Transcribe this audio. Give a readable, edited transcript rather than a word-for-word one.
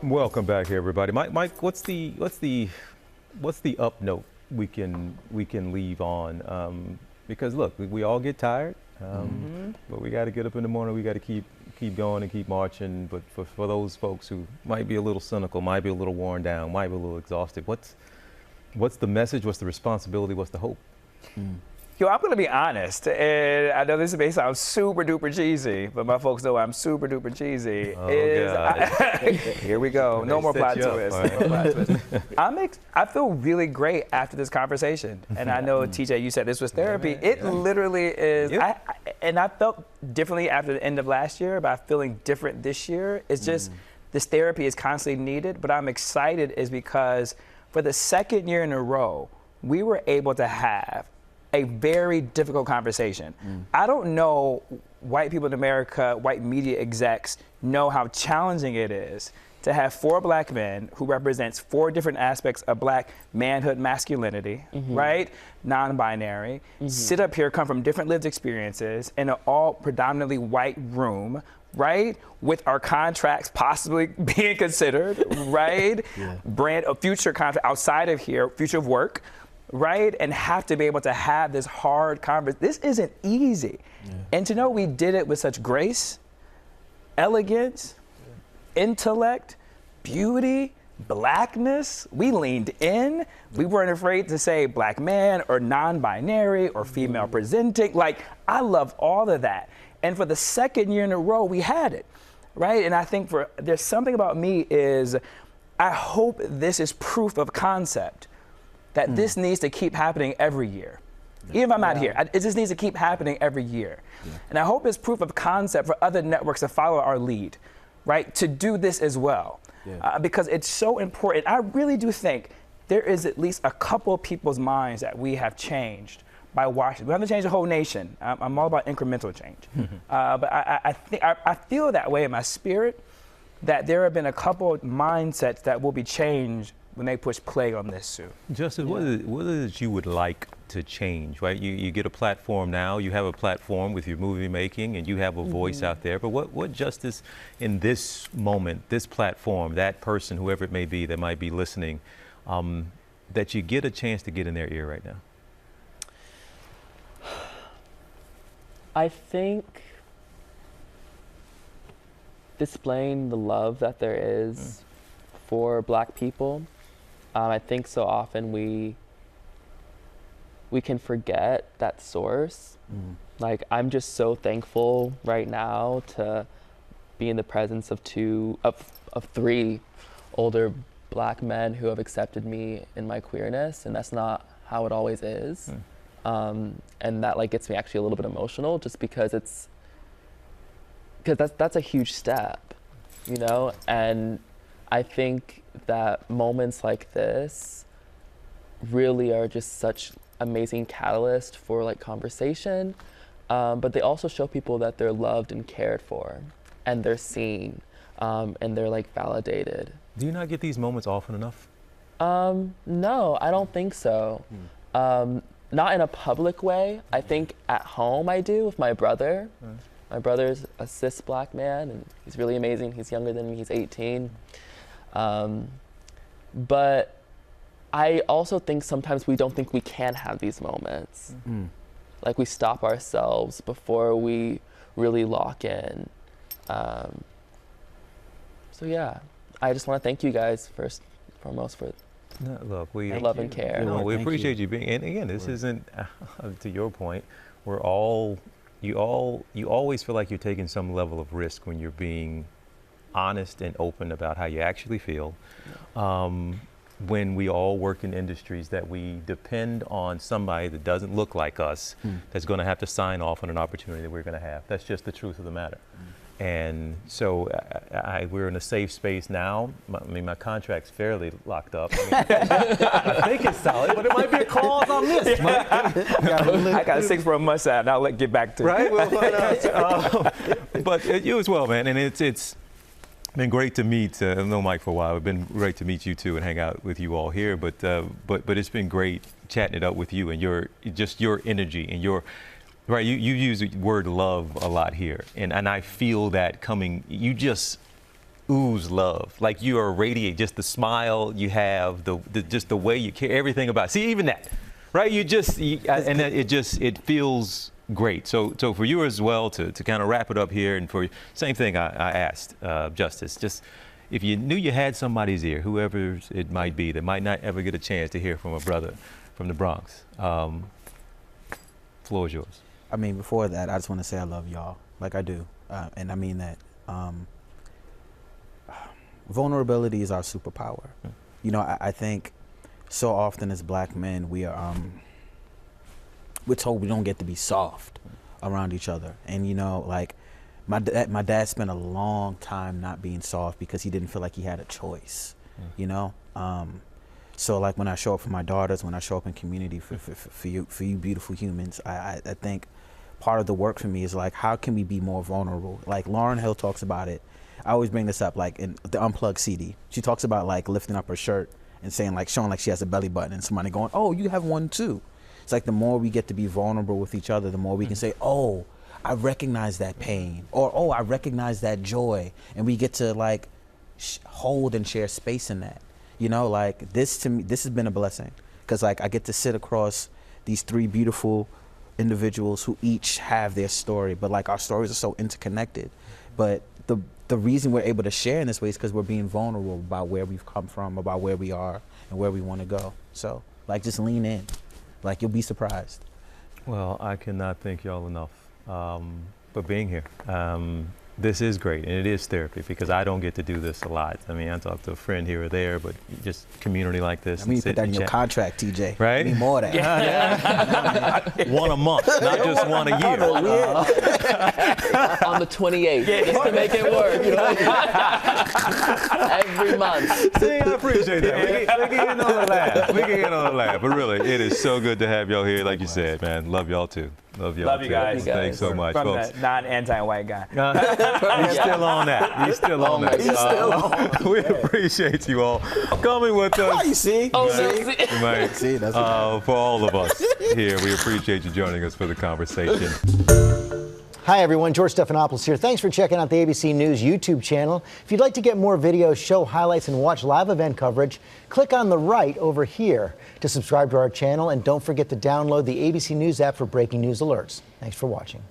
Welcome back, everybody. Mike, what's the up note we can leave on? Because look, we all get tired, but we got to get up in the morning. We got to keep going and keep marching. But for those folks who might be a little cynical, might be a little worn down, might be a little exhausted, what's the message? What's the responsibility? What's the hope? Yo, I'm gonna be honest, and I know this may sound super duper cheesy, but my folks know I'm super duper cheesy. Here we go. No more plot twist. I feel really great after this conversation, and I know TJ, you said this was therapy. It literally is. And I felt differently after the end of last year, but I'm feeling different this year. It's just this therapy is constantly needed, but I'm excited is because for the second year in a row, we were able to have a very difficult conversation. I don't know white people in America, white media execs know how challenging it is to have 4 black men who represents 4 different aspects of black manhood, masculinity, right? Non-binary, sit up here, come from different lived experiences in an all predominantly white room, right? With our contracts possibly being considered, right? Brand a future contract outside of here, future of work, right? And have to be able to have this hard conversation. This isn't easy. And to know we did it with such grace, elegance, intellect, beauty, blackness. We leaned in. We weren't afraid to say black man or non-binary or female presenting. Like, I love all of that. And for the second year in a row, we had it, right? And I think there's something about me is, I hope this is proof of concept that this needs to keep happening every year. Even if I'm not here, it just needs to keep happening every year. And I hope it's proof of concept for other networks to follow our lead, right? To do this as well. Because it's so important. I really do think there is at least a couple people's minds that we have changed by watching. We haven't changed the whole nation. I'm all about incremental change. But I feel that way in my spirit, that there have been a couple mindsets that will be changed when they push play on this suit. Justice, what is it you would like to change, right? You get a platform now, you have a platform with your movie making, and you have a voice out there, but what Justice in this moment, this platform, that person, whoever it may be that might be listening, that you get a chance to get in their ear right now? I think displaying the love that there is for black people. I think so often we can forget that source. Like, I'm just so thankful right now to be in the presence of 3 older black men who have accepted me in my queerness, and that's not how it always is. And that like gets me actually a little bit emotional, just because that's a huge step, you know? And I think that moments like this really are just such amazing catalyst for like conversation, but they also show people that they're loved and cared for, and they're seen, and they're like validated. Do you not get these moments often enough? No, I don't think so. Not in a public way. I think at home I do with my brother. My brother's a cis black man, and he's really amazing. He's younger than me, he's 18. But I also think sometimes we don't think we can have these moments. Like, we stop ourselves before we really lock in. So yeah, I just want to thank you guys first and foremost for your love and care. We appreciate you being, and again, this isn't, to your point, you always feel like you're taking some level of risk when you're being honest and open about how you actually feel. When we all work in industries that we depend on somebody that doesn't look like us, that's going to have to sign off on an opportunity that we're going to have. That's just the truth of the matter. And so we're in a safe space now. My contract's fairly locked up. I think it's solid, but it might be a clause on this. I got 6 for a mustache, and I'll get back to it. Right? Well, but you as well, man. And it's been great to meet. I've known Mike for a while. It's been great to meet you too and hang out with you all here. But it's been great chatting it up with you and your energy and your. Right, you use the word love a lot here, and I feel that coming. ooze love. Like you are radiate, just the smile you have, just the way you care, everything about it. See, even that, right? And it feels great. So for you as well, to kind of wrap it up here, and for same thing I asked Justice, just if you knew you had somebody's ear, whoever it might be, that might not ever get a chance to hear from a brother from the Bronx, floor is yours. I mean, before that, I just want to say I love y'all, like I do, and I mean that. Vulnerability is our superpower. You know, I think so often as black men, we're told we don't get to be soft around each other. And you know, like my dad spent a long time not being soft because he didn't feel like he had a choice. You know, so like when I show up for my daughters, when I show up in community for you beautiful humans, I think part of the work for me is like, how can we be more vulnerable? Like Lauryn Hill talks about it. I always bring this up, like in the Unplugged CD. She talks about like lifting up her shirt and saying like, showing like she has a belly button, and somebody going, oh, you have one too. It's like the more we get to be vulnerable with each other, the more we can say, oh, I recognize that pain, or oh, I recognize that joy, and we get to like hold and share space in that. You know, like this to me, this has been a blessing, because like I get to sit across these three beautiful individuals who each have their story, but like our stories are so interconnected. But the reason we're able to share in this way is because we're being vulnerable about where we've come from, about where we are, and where we want to go. So like just lean in, like you'll be surprised. Well, I cannot thank y'all enough for being here. This is great, and it is therapy, because I don't get to do this a lot. I mean, I talk to a friend here or there, but just community like this. I mean, you put that in your contract, TJ. Right? You need more of that. Yeah. One a month, not just one a year. On the 28th, just to make it work. You know? Every month. See, I appreciate that. We can get on the laugh. We can get on the laugh. But really, it is so good to have y'all here. Like you said, man, love y'all too. Love y'all. Love you guys. Thanks so much, From folks. the non-anti-white guy. He's still on that. He's still on that. He's still on. We appreciate you all coming with us. You see? Mike, See, that's for all of us here, we appreciate you joining us for the conversation. Hi everyone, George Stephanopoulos here. Thanks for checking out the ABC News YouTube channel. If you'd like to get more videos, show highlights, and watch live event coverage, click on the right over here to subscribe to our channel, and don't forget to download the ABC News app for breaking news alerts. Thanks for watching.